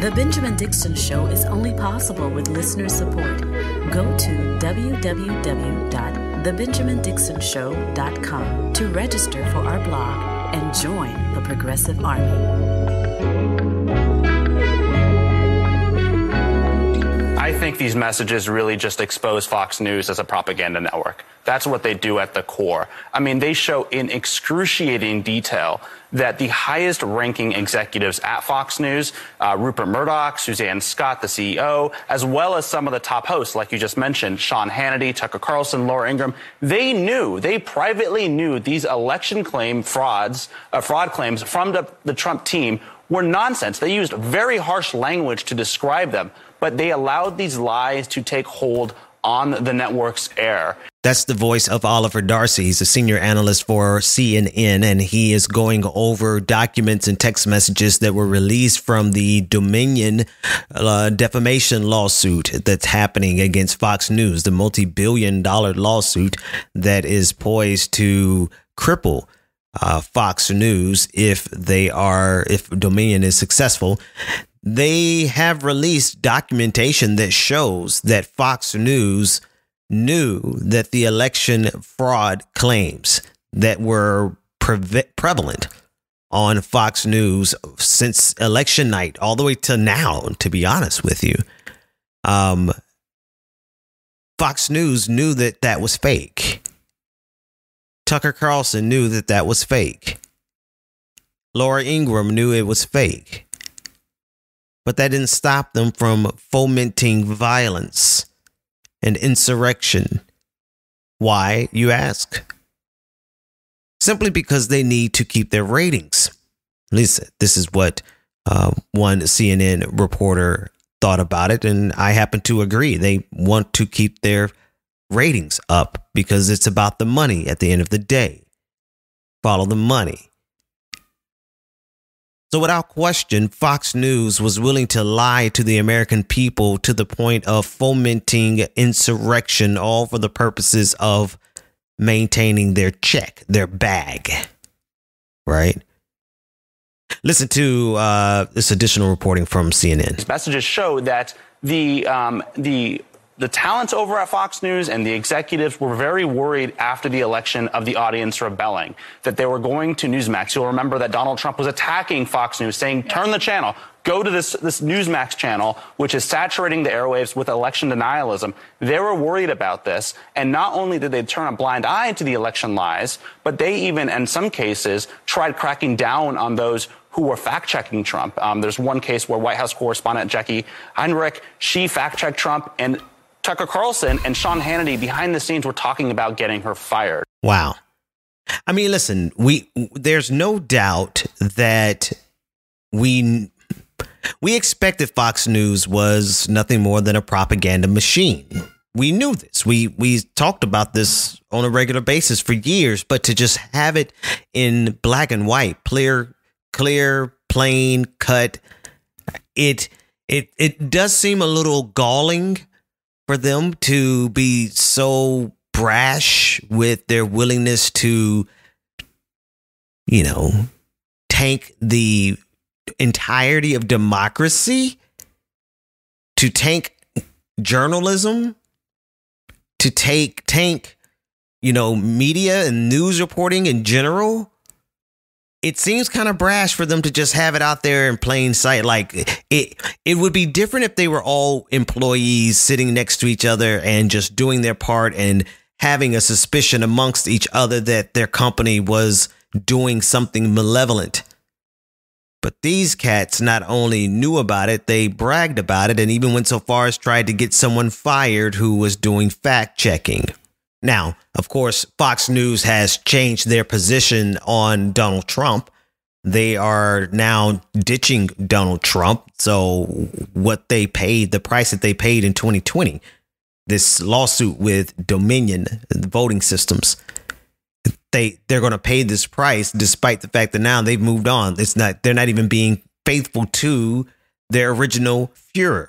The Benjamin Dixon Show is only possible with listener support. Go to www.thebenjamindixonshow.com to register for our blog and join the Progressive Army. I think these messages really just expose Fox News as a propaganda network. That's what they do at the core. I mean, they show in excruciating detail that the highest ranking executives at Fox News, Rupert Murdoch, Suzanne Scott, the CEO, as well as some of the top hosts, like you just mentioned, Sean Hannity, Tucker Carlson, Laura Ingraham, they privately knew these election fraud claims from the Trump team were nonsense. They used very harsh language to describe them, but they allowed these lies to take hold on the network's air. That's the voice of Oliver Darcy. He's a senior analyst for CNN, and he is going over documents and text messages that were released from the Dominion defamation lawsuit that's happening against Fox News, the multi-billion-dollar lawsuit that is poised to cripple Fox News if Dominion is successful. They have released documentation that shows that Fox News knew that the election fraud claims that were prevalent on Fox News since election night all the way to now, to be honest with you, Fox News knew that that was fake. Tucker Carlson knew that that was fake. Laura Ingraham knew it was fake. But that didn't stop them from fomenting violence and insurrection. Why, you ask? Simply because they need to keep their ratings. At least this is what one CNN reporter thought about it, and I happen to agree. They want to keep their ratings up because it's about the money at the end of the day. Follow the money. So without question, Fox News was willing to lie to the American people to the point of fomenting insurrection, all for the purposes of maintaining their check, their bag. Right? Listen to this additional reporting from CNN. These messages show that the talent over at Fox News and the executives were very worried after the election of the audience rebelling, that they were going to Newsmax. You'll remember that Donald Trump was attacking Fox News, saying, turn the channel, go to this Newsmax channel, which is saturating the airwaves with election denialism. They were worried about this. And not only did they turn a blind eye to the election lies, but they even, in some cases, tried cracking down on those who were fact-checking Trump. There's one case where White House correspondent Jackie Heinrich, she fact-checked Trump, and Tucker Carlson and Sean Hannity behind the scenes were talking about getting her fired. Wow. I mean, listen, there's no doubt that we expected Fox News was nothing more than a propaganda machine. We knew this. We talked about this on a regular basis for years, but to just have it in black and white, clear, plain cut, it does seem a little galling for them to be so brash with their willingness to, tank the entirety of democracy, to tank journalism, to tank, media and news reporting in general. It seems kind of brash for them to just have it out there in plain sight. Like it would be different if they were all employees sitting next to each other and just doing their part and having a suspicion amongst each other that their company was doing something malevolent. But these cats not only knew about it, they bragged about it and even went so far as tried to get someone fired who was doing fact checking. Now, of course, Fox News has changed their position on Donald Trump. They are now ditching Donald Trump. So what they paid, the price that they paid in 2020, this lawsuit with Dominion, the voting systems, they're going to pay this price despite the fact that now they've moved on. They're not even being faithful to their original Führer.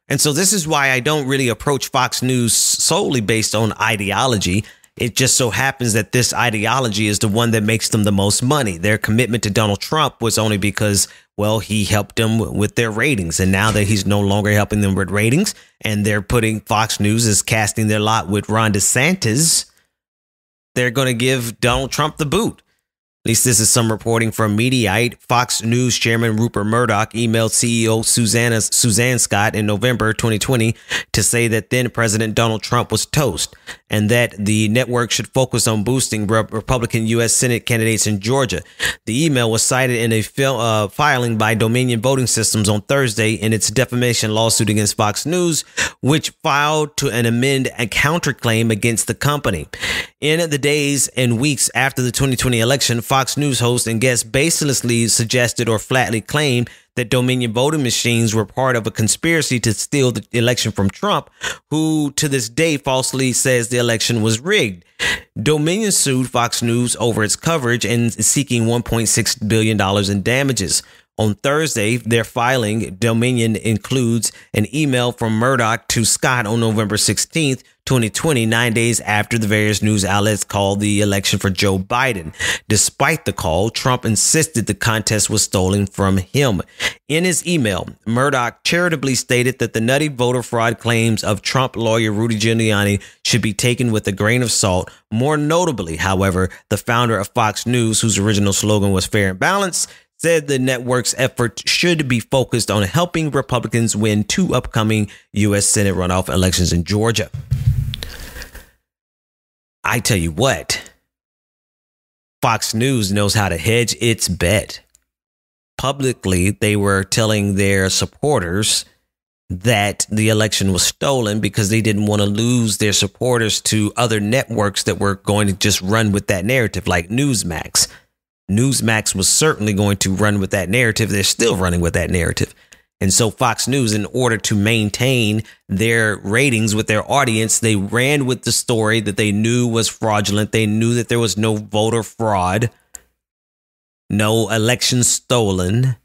And so this is why I don't really approach Fox News solely based on ideology. It just so happens that this ideology is the one that makes them the most money. Their commitment to Donald Trump was only because, well, he helped them with their ratings. And now that he's no longer helping them with ratings and they're putting Fox News is casting their lot with Ron DeSantis, they're going to give Donald Trump the boot. At least this is some reporting from Mediaite. Fox News chairman Rupert Murdoch emailed CEO Suzanne Scott in November 2020 to say that then President Donald Trump was toast and that the network should focus on boosting Republican U.S. Senate candidates in Georgia. The email was cited in a filing by Dominion Voting Systems on Thursday in its defamation lawsuit against Fox News, which filed to amend a counterclaim against the company. In the days and weeks after the 2020 election, Fox News host and guest baselessly suggested or flatly claimed that Dominion voting machines were part of a conspiracy to steal the election from Trump, who to this day falsely says the election was rigged. Dominion sued Fox News over its coverage and is seeking $1.6 billion in damages. On Thursday, their filing, Dominion, includes an email from Murdoch to Scott on November 16th, 2020, 9 days after the various news outlets called the election for Joe Biden. Despite the call, Trump insisted the contest was stolen from him. In his email, Murdoch charitably stated that the nutty voter fraud claims of Trump lawyer Rudy Giuliani should be taken with a grain of salt. More notably, however, the founder of Fox News, whose original slogan was fair and balanced, said the network's effort should be focused on helping Republicans win 2 upcoming U.S. Senate runoff elections in Georgia. I tell you what, Fox News knows how to hedge its bet. Publicly, they were telling their supporters that the election was stolen because they didn't want to lose their supporters to other networks that were going to just run with that narrative, like Newsmax. Newsmax was certainly going to run with that narrative. They're still running with that narrative. And so Fox News, in order to maintain their ratings with their audience, they ran with the story that they knew was fraudulent. They knew that there was no voter fraud, no election stolen.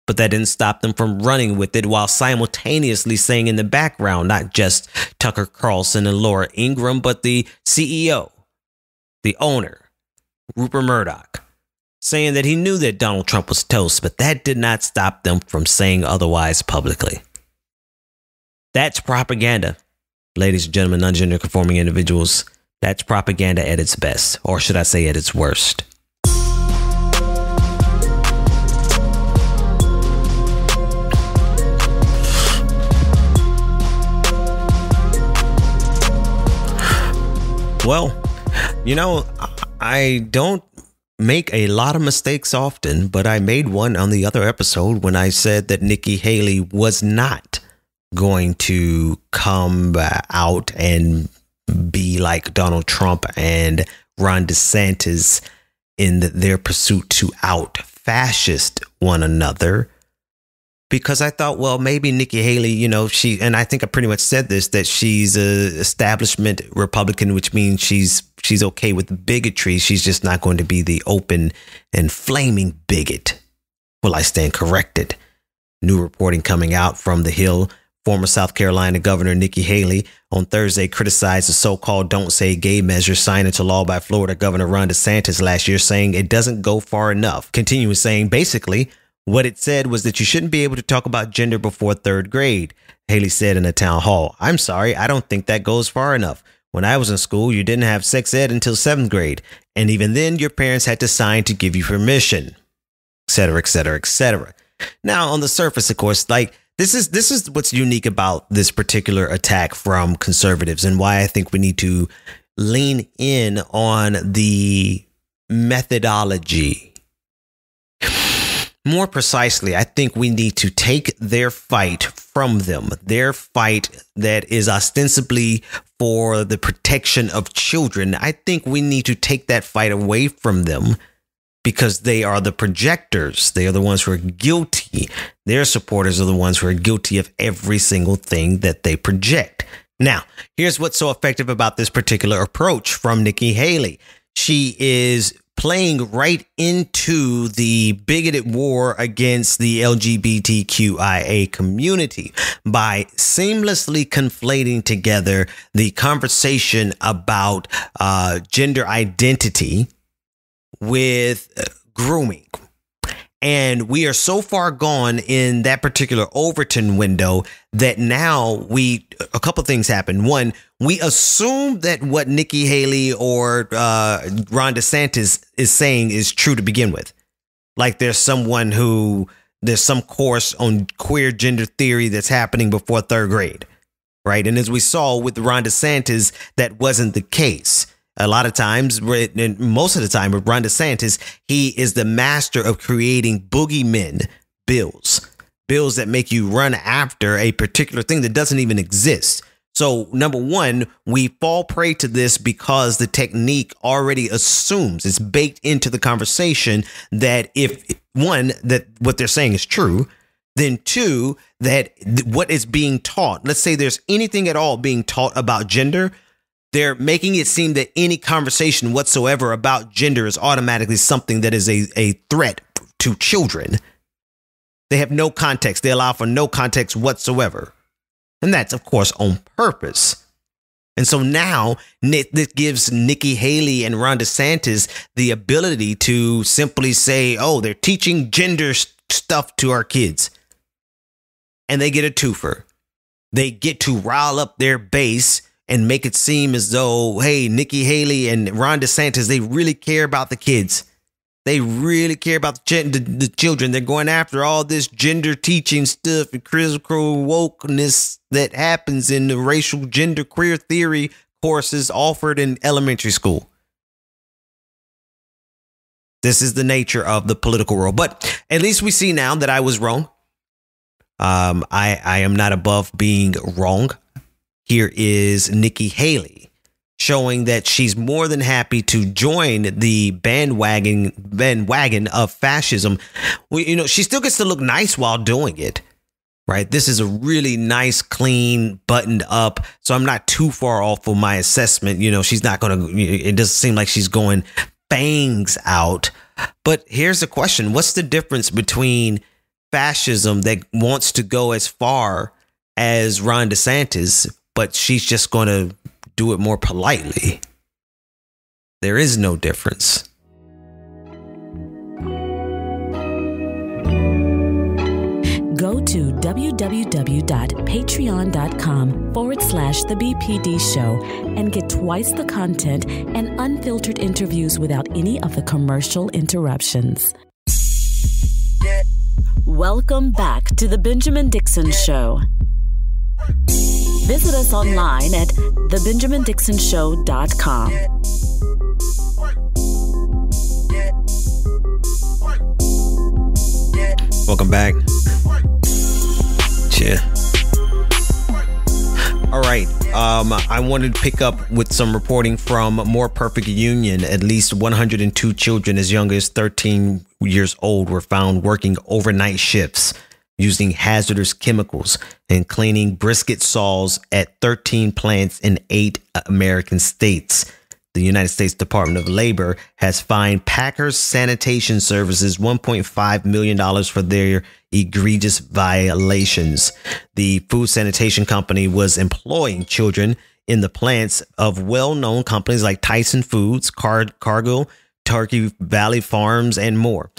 But that didn't stop them from running with it while simultaneously saying in the background, not just Tucker Carlson and Laura Ingraham, but the CEO, the owner, Rupert Murdoch, saying that he knew that Donald Trump was toast, but that did not stop them from saying otherwise publicly. That's propaganda, ladies and gentlemen, non-gender conforming individuals. That's propaganda at its best, or should I say at its worst. Well, you know, I don't make a lot of mistakes often, but I made one on the other episode when I said that Nikki Haley was not going to come out and be like Donald Trump and Ron DeSantis in their pursuit to out fascist one another. Because I thought, well, maybe Nikki Haley, you know, and I think I pretty much said this, that she's a establishment Republican, which means she's okay with bigotry. She's just not going to be the open and flaming bigot. Well, I stand corrected. New reporting coming out from the Hill. Former South Carolina Governor Nikki Haley on Thursday criticized the so-called Don't Say Gay measure signed into law by Florida Governor Ron DeSantis last year, saying it doesn't go far enough. Continuing saying, basically, what it said was that you shouldn't be able to talk about gender before 3rd grade, Haley said in a town hall. I'm sorry, I don't think that goes far enough. When I was in school, you didn't have sex ed until 7th grade. And even then, your parents had to sign to give you permission, et cetera, et cetera, et cetera. Now, on the surface, of course, like this is what's unique about this particular attack from conservatives and why I think we need to lean in on the methodology. More precisely, I think we need to take their fight from them, their fight that is ostensibly for the protection of children. I think we need to take that fight away from them because they are the projectors. They are the ones who are guilty. Their supporters are the ones who are guilty of every single thing that they project. Now, here's what's so effective about this particular approach from Nikki Haley. She is playing right into the bigoted war against the LGBTQIA community by seamlessly conflating together the conversation about gender identity with grooming. And we are so far gone in that particular Overton window that now a couple things happen. One, we assume that what Nikki Haley or Ron DeSantis is saying is true to begin with. Like there's some course on queer gender theory that's happening before third grade. Right. And as we saw with Ron DeSantis, that wasn't the case. A lot of times, and most of the time with Ron DeSantis, he is the master of creating boogeymen bills that make you run after a particular thing that doesn't even exist. So, number one, we fall prey to this because the technique already assumes, it's baked into the conversation that that what they're saying is true, then two, that what is being taught, let's say there's anything at all being taught about gender, they're making it seem that any conversation whatsoever about gender is automatically something that is a threat to children. They have no context. They allow for no context whatsoever. And that's, of course, on purpose. And so now this gives Nikki Haley and Ron DeSantis the ability to simply say, oh, they're teaching gender stuff to our kids. And they get a twofer. They get to rile up their base and make it seem as though, hey, Nikki Haley and Ron DeSantis, they really care about the kids. They really care about the children. They're going after all this gender teaching stuff and critical wokeness that happens in the racial gender queer theory courses offered in elementary school. This is the nature of the political world. But at least we see now that I was wrong. I am not above being wrong. Here is Nikki Haley showing that she's more than happy to join the bandwagon of fascism. Well, she still gets to look nice while doing it, right? This is a really nice, clean, buttoned up. So I'm not too far off for my assessment. She's not going to, it doesn't seem like she's going fangs out. But here's the question. What's the difference between fascism that wants to go as far as Ron DeSantis, but she's just going to do it more politely? There is no difference. Go to www.patreon.com/The BPD Show and get twice the content and unfiltered interviews without any of the commercial interruptions. Welcome back to The Benjamin Dixon Show. Visit us online at thebenjamindixonshow.com. Welcome back. Yeah. All right. I wanted to pick up with some reporting from More Perfect Union. At least 102 children as young as 13 years old were found working overnight shifts using hazardous chemicals and cleaning brisket saws at 13 plants in 8 American states. The United States Department of Labor has fined Packers Sanitation Services $1.5 million for their egregious violations. The food sanitation company was employing children in the plants of well-known companies like Tyson Foods, Cargill, Turkey Valley Farms, and more.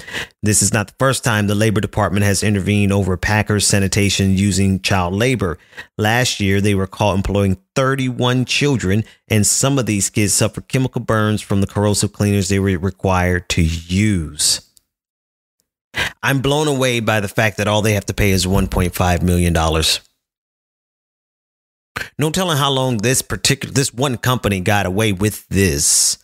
This is not the first time the Labor Department has intervened over Packers Sanitation using child labor. Last year, they were caught employing 31 children, and some of these kids suffered chemical burns from the corrosive cleaners they were required to use. I'm blown away by the fact that all they have to pay is $1.5 million. No telling how long this one company got away with this.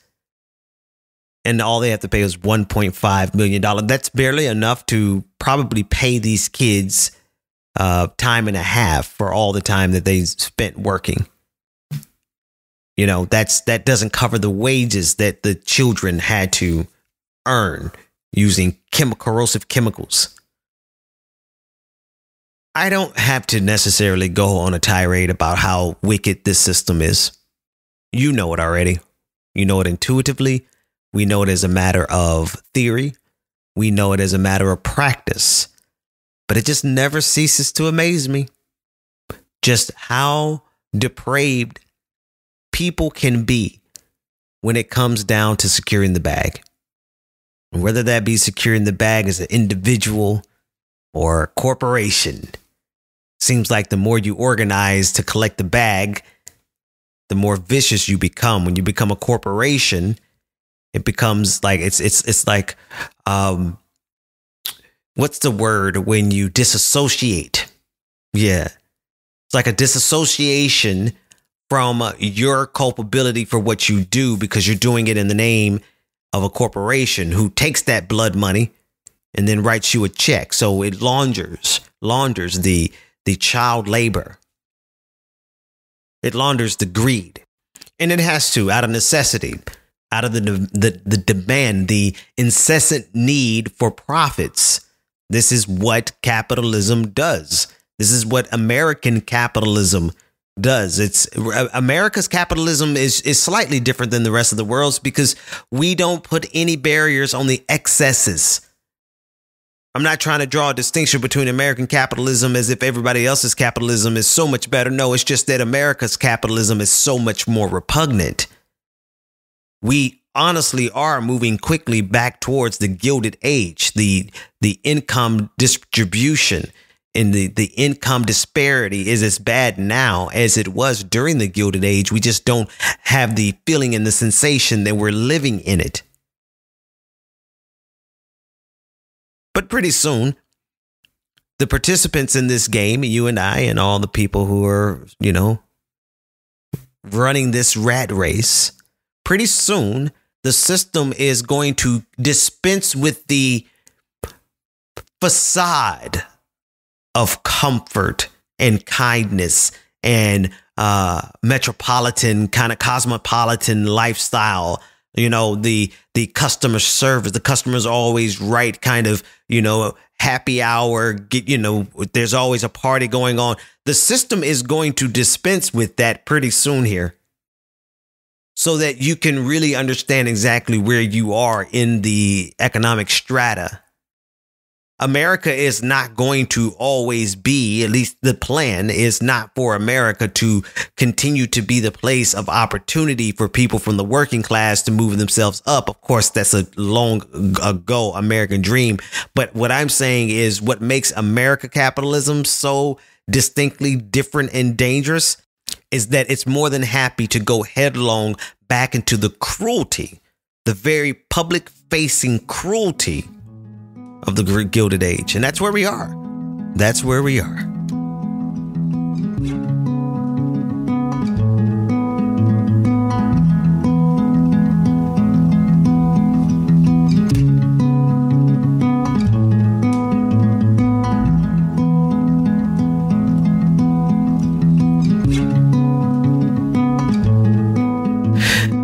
And all they have to pay is $1.5 million. That's barely enough to probably pay these kids time and a half for all the time that they spent working. That doesn't cover the wages that the children had to earn using corrosive chemicals. I don't have to necessarily go on a tirade about how wicked this system is. You know it already. You know it intuitively. We know it as a matter of theory. We know it as a matter of practice. But it just never ceases to amaze me. Just how depraved people can be when it comes down to securing the bag. whether that be securing the bag as an individual or a corporation. Seems like the more you organize to collect the bag, the more vicious you become. When you become a corporation, it becomes like it's like what's the word when you disassociate? Yeah, it's like a disassociation from your culpability for what you do, because you're doing it in the name of a corporation who takes that blood money and then writes you a check. So it launders the child labor. It launders the greed. And it has to, out of necessity, out of the demand, the incessant need for profits. This is what capitalism does. This is what American capitalism does. America's capitalism is slightly different than the rest of the world's, because we don't put any barriers on the excesses. I'm not trying to draw a distinction between American capitalism as if everybody else's capitalism is so much better. No, it's just that America's capitalism is so much more repugnant. We honestly are moving quickly back towards the Gilded Age. The income distribution and the income disparity is as bad now as it was during the Gilded Age. We just don't have the feeling and the sensation that we're living in it. But pretty soon, the participants in this game, you and I and all the people who are, running this rat race, pretty soon the system is going to dispense with the facade of comfort and kindness and metropolitan kind of cosmopolitan lifestyle. The customer service, the customer's always right, kind of, happy hour, there's always a party going on. The system is going to dispense with that pretty soon here, so that you can really understand exactly where you are in the economic strata. America is not going to always be, at least the plan is not for America to continue to be the place of opportunity for people from the working class to move themselves up. Of course, that's a long ago American dream. But what I'm saying is what makes America capitalism so distinctly different and dangerous is that it's more than happy to go headlong back into the cruelty, the very public facing cruelty of the Gilded Age. And that's where we are. That's where we are.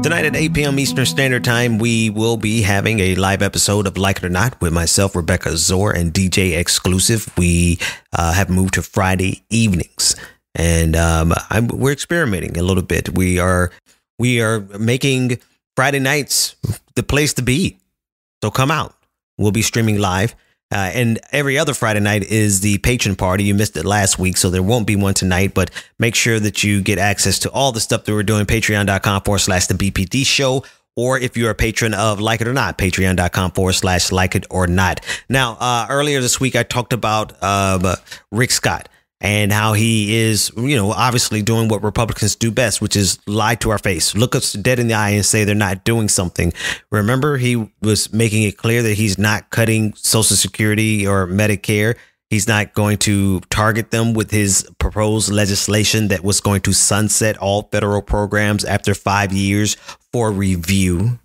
Tonight at 8 p.m. Eastern Standard Time, we will be having a live episode of Like It or Not with myself, Rebecca Zor, and DJ Exclusive. We have moved to Friday evenings, and we're experimenting a little bit. We are making Friday nights the place to be. So come out. We'll be streaming live. And every other Friday night is the patron party. You missed it last week, so there won't be one tonight, but make sure that you get access to all the stuff that we're doing. Patreon.com/the BPD show. Or if you're a patron of Like It or Not, patreon.com/like it or not. Now, earlier this week, I talked about Rick Scott and how he is, obviously doing what Republicans do best, which is lie to our face, look us dead in the eye and say they're not doing something. Remember, he was making it clear that he's not cutting Social Security or Medicare. He's not going to target them with his proposed legislation that was going to sunset all federal programs after 5 years for review.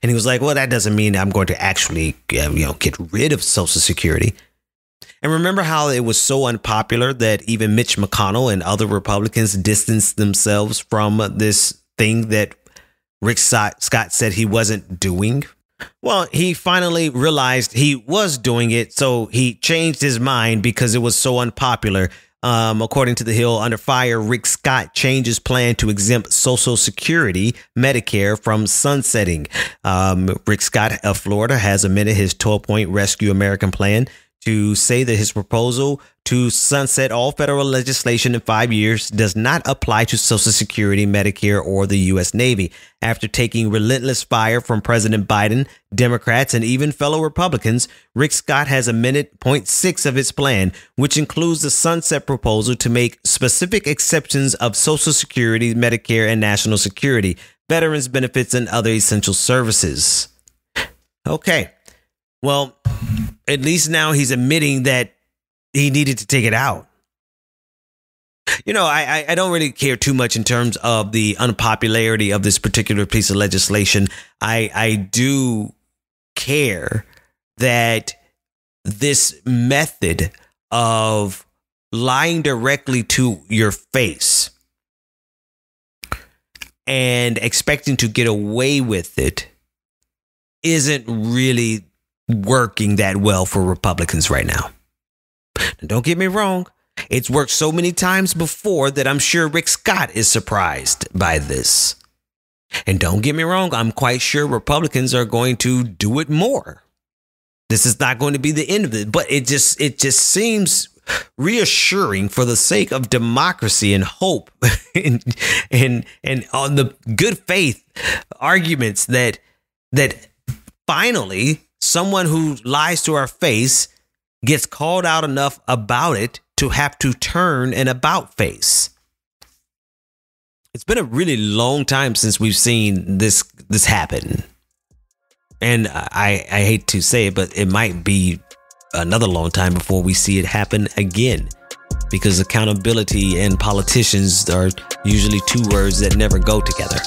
And he was like, well, that doesn't mean I'm going to actually, get rid of Social Security. And remember how it was so unpopular that even Mitch McConnell and other Republicans distanced themselves from this thing that Rick Scott said he wasn't doing? Well, he finally realized he was doing it, so he changed his mind because it was so unpopular. According to The Hill, under fire, Rick Scott changed his plan to exempt Social Security, Medicare from sunsetting. Rick Scott of Florida has amended his 12-point Rescue American plan to say that his proposal to sunset all federal legislation in 5 years does not apply to Social Security, Medicare, or the U.S. Navy. After taking relentless fire from President Biden, Democrats, and even fellow Republicans, Rick Scott has amended point 6 of his plan, which includes the sunset proposal to make specific exceptions of Social Security, Medicare, and national security, veterans benefits, and other essential services. Okay. Well, at least now he's admitting that he needed to take it out. You know, I don't really care too much in terms of the unpopularity of this particular piece of legislation. I do care that this method of lying directly to your face and expecting to get away with it isn't really working that well for Republicans right now. Now, don't get me wrong. It's worked so many times before that I'm sure Rick Scott is surprised by this. And don't get me wrong, I'm quite sure Republicans are going to do it more. This is not going to be the end of it, but it just seems reassuring for the sake of democracy and hope and on the good faith arguments that finally someone who lies to our face gets called out enough about it to have to turn an about face. It's been a really long time since we've seen this happen. And I hate to say it, but it might be another long time before we see it happen again, because accountability and politicians are usually two words that never go together.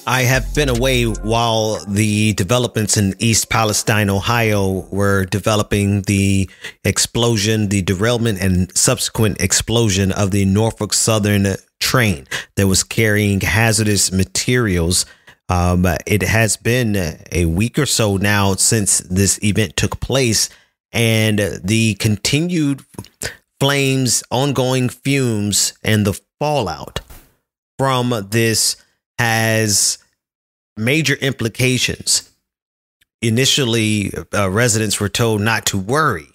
I have been away while the developments in East Palestine, Ohio were developing the explosion, the derailment and subsequent explosion of the Norfolk Southern train that was carrying hazardous materials. It has been a week or so now since this event took place, and the continued flames, ongoing fumes, and the fallout from this has major implications. Initially, residents were told not to worry.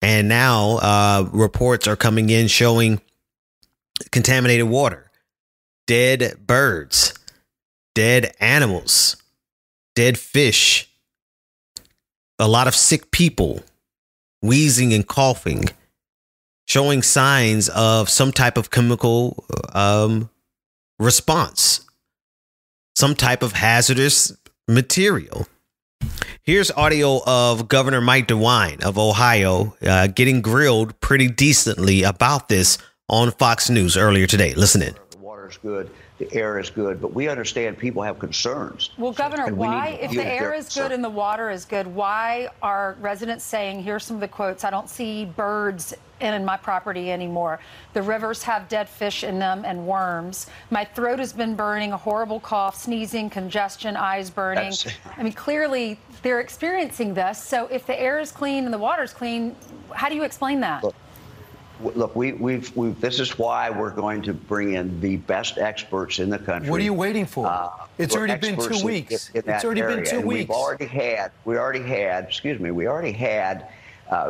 And now reports are coming in showing contaminated water, dead birds, dead animals, dead fish, a lot of sick people, wheezing and coughing, showing signs of some type of chemical response, some type of hazardous material. Here's audio of Governor Mike DeWine of Ohio getting grilled pretty decently about this on Fox News earlier today. Listen in. The water is good, the air is good, but we understand people have concerns. Well, Governor, why, if the air is good and the water is good, why are residents saying, here's some of the quotes, I don't see birds in my property anymore. The rivers have dead fish in them and worms. My throat has been burning, a horrible cough, sneezing, congestion, eyes burning. I mean, clearly they're experiencing this. So if the air is clean and the water is clean, how do you explain that? Look, this is why we're going to bring in the best experts in the country. What are you waiting for? It's already been 2 weeks. It's already been 2 weeks. We already had,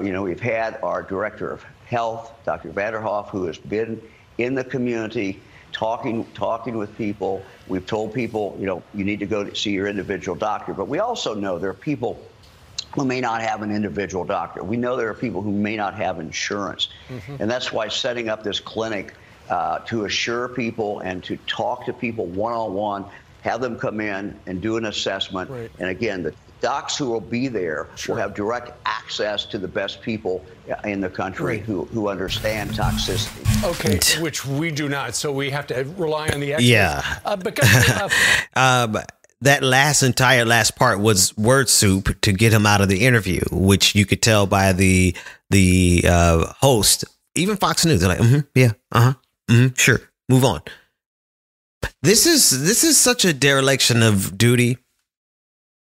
we've had our director of health, Dr. Vanderhoff, who has been in the community talking with people. We've told people, you need to go to see your individual doctor. But we also know there are people who may not have an individual doctor. We know there are people who may not have insurance. Mm-hmm. And that's why setting up this clinic to assure people and to talk to people one-on-one, have them come in and do an assessment. Right. And again, the docs who will be there will have direct access to the best people in the country who understand toxicity. Okay, which we do not. So we have to rely on the experts. Yeah. Because that entire last part was word soup to get him out of the interview, which you could tell by the host, even Fox News. They're like, sure, move on. This is such a dereliction of duty,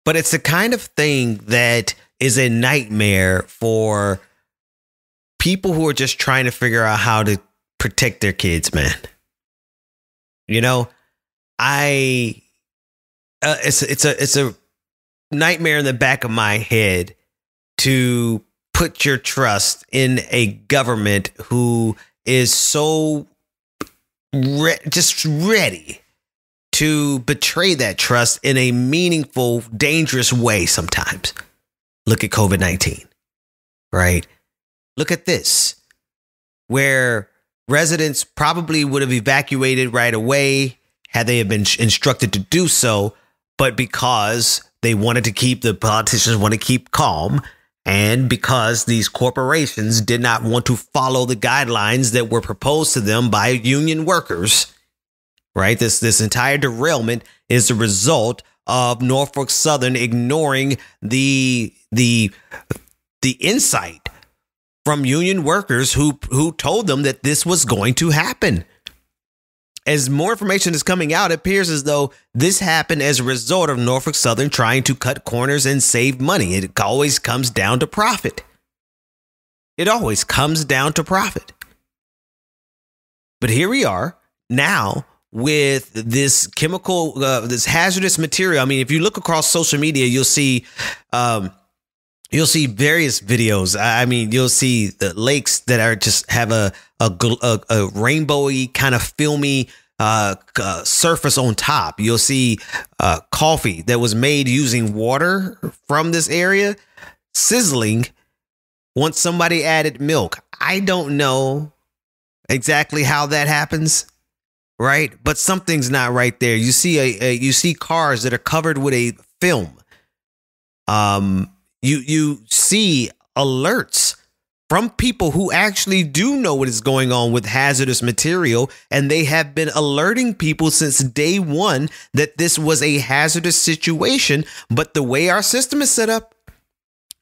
but it's the kind of thing that is a nightmare for people who are just trying to figure out how to protect their kids, man. You know, it's a nightmare in the back of my head to put your trust in a government who is so just ready to betray that trust in a meaningful, dangerous way sometimes. Look at COVID-19, right? Look at this, where residents probably would have evacuated right away had they have been instructed to do so, but because they wanted to the politicians want to keep calm, and because these corporations did not want to follow the guidelines that were proposed to them by union workers, right? This entire derailment is the result of Norfolk Southern ignoring the insight from union workers who told them that this was going to happen. As more information is coming out, it appears as though this happened as a result of Norfolk Southern trying to cut corners and save money. It always comes down to profit. It always comes down to profit. But here we are now with this chemical, this hazardous material. I mean, if you look across social media, you'll see various videos. I mean, you'll see the lakes that are just have a rainbowy kind of filmy surface on top. You'll see coffee that was made using water from this area sizzling once somebody added milk. I don't know exactly how that happens, right? But something's not right there. You see cars that are covered with a film. You see alerts from people who actually do know what is going on with hazardous material, and they have been alerting people since day one that this was a hazardous situation. But the way our system is set up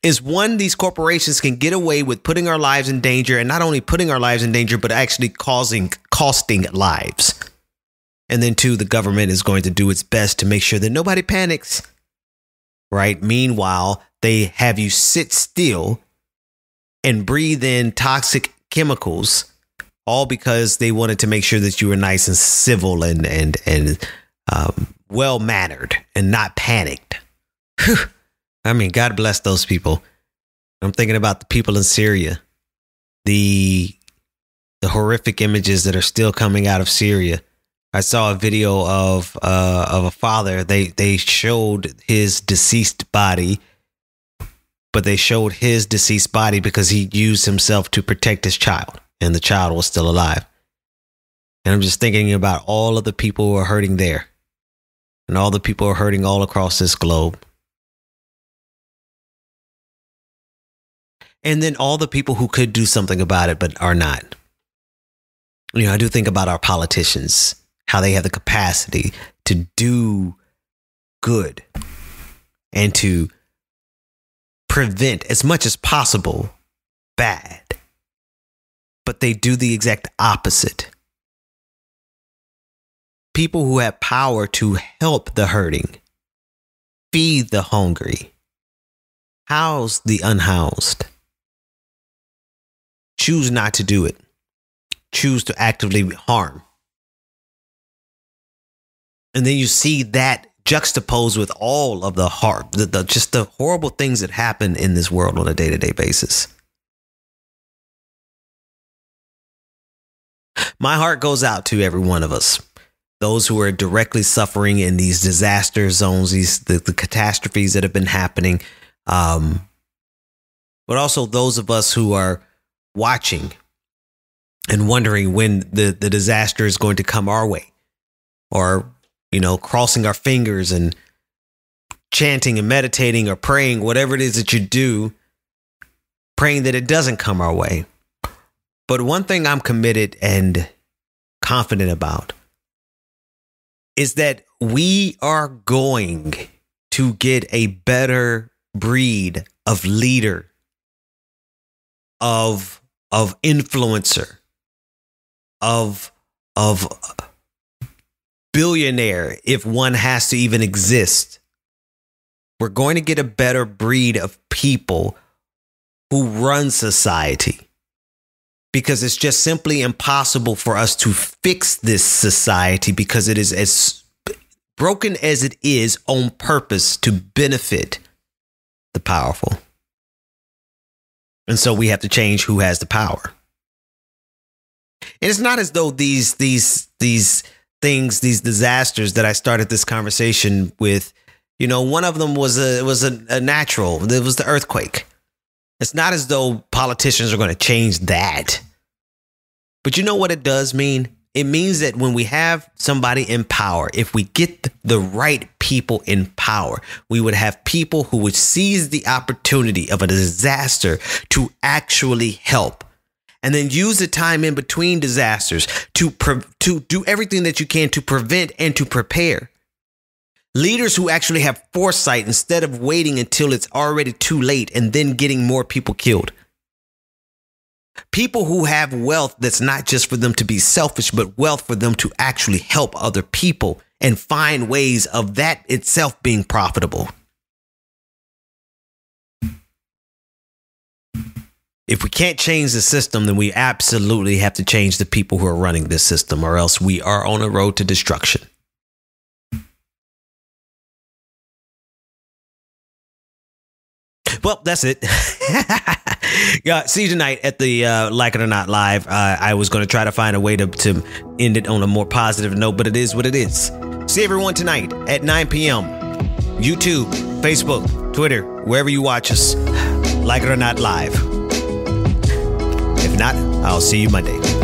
is, one, these corporations can get away with putting our lives in danger, and not only putting our lives in danger, but actually costing lives. And then two, the government is going to do its best to make sure that nobody panics, right? Meanwhile, they have you sit still and breathe in toxic chemicals, all because they wanted to make sure that you were nice and civil and well-mannered and not panicked. Whew. I mean, God bless those people. I'm thinking about the people in Syria, the horrific images that are still coming out of Syria. I saw a video of a father. They showed his deceased body, but they showed his deceased body because he used himself to protect his child, and the child was still alive. And I'm just thinking about all of the people who are hurting there, and all the people who are hurting all across this globe. And then all the people who could do something about it, but are not. You know, I do think about our politicians, how they have the capacity to do good and to prevent as much as possible bad. But they do the exact opposite. People who have power to help the hurting, feed the hungry, house the unhoused, choose not to do it, choose to actively harm. And then you see that juxtaposed with all of the just the horrible things that happen in this world on a day-to-day basis. My heart goes out to every one of us, those who are directly suffering in these disaster zones, the catastrophes that have been happening, but also those of us who are watching and wondering when the disaster is going to come our way, or, you know, crossing our fingers and chanting and meditating or praying, whatever it is that you do, praying that it doesn't come our way. But one thing I'm committed and confident about is that we are going to get a better breed of leader, of influencer, of billionaire, if one has to even exist. We're going to get a better breed of people who run society, because it's just simply impossible for us to fix this society because it is as broken as it is on purpose to benefit the powerful. And so we have to change who has the power. And it's not as though these disasters that I started this conversation with, you know, one of them was a natural. It was the earthquake. It's not as though politicians are going to change that. But you know what it does mean? It means that when we have somebody in power, if we get the right people in power, we would have people who would seize the opportunity of a disaster to actually help. And then use the time in between disasters to do everything that you can to prevent and to prepare. Leaders who actually have foresight instead of waiting until it's already too late and then getting more people killed. People who have wealth that's not just for them to be selfish, but wealth for them to actually help other people and find ways of that itself being profitable. If we can't change the system, then we absolutely have to change the people who are running this system, or else we are on a road to destruction. Well, that's it. Yeah, see you tonight at the Like It or Not Live. I was going to try to find a way to end it on a more positive note, but it is what it is. See everyone tonight at 9 p.m. YouTube, Facebook, Twitter, wherever you watch us. Like It or Not Live. If not, I'll see you Monday.